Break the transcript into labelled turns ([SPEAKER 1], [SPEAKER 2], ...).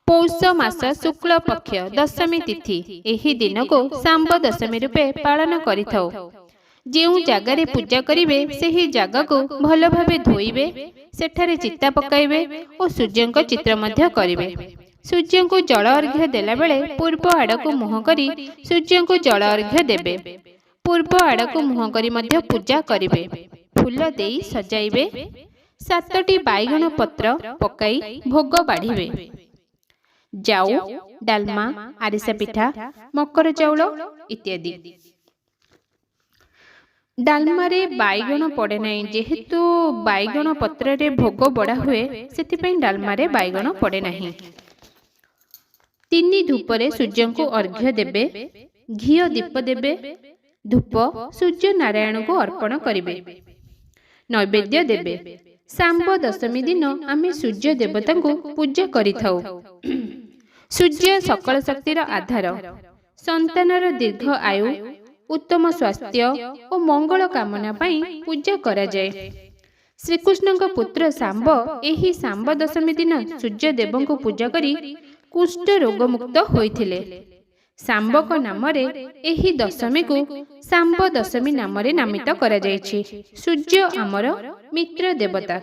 [SPEAKER 1] पौष मास शुक्ल पक्ष दशमी तिथि एही दिन को सांब दशमी रूपे पालन करिथौ। जेउ जगार पूजा करिवे सेही जगह को भल भावे धोइबे, सेठारे चिता पकाइबे और सूर्य को चित्र मध्य करिवे। सूर्य को जल अर्घ्य देला बेले पूर्व आड़ को मुह करी सूर्य को जल अर्घ्य देबे। पूर्व आड़ को मुह करी मध्य पूजा करिवे। फूल देई सजाइबे। 7टी बाइगण पत्र पकाई भोग बाढ़िबे। जाऊ, डालमा, आरिसा पिठा, मकर चाउल इत्यादि। डालमारे बाइगण पड़े नहीं, जेहेतु बाइगण पत्र रे भोग बड़ा हुए सेथिपई डालमारे बाइगण पड़े नहीं। 3 धूपरे सूर्य को अर्घ्य देबे। घियो दीप देबे। धूप सूर्य नारायण को अर्पण करिवे। नैवेद्य देबे। सांब दशमी दिन आमे सूर्य देवता को पूजा करिथाउ। सूर्य सकल शक्तिर आधार। संतानर दीर्घ आयु, उत्तम स्वास्थ्य और मंगल कामना पाई पूजा करा जाए। श्रीकृष्ण पुत्र सांब एही सांब दशमी दिन सूर्य देव को पूजा करी कुष्ठ रोग मुक्त होइथिले। सांबक नाम रे एही दशमी को सांब दशमी नाम रे नामित करा जायछि। सूर्य आमर मित्र देवता।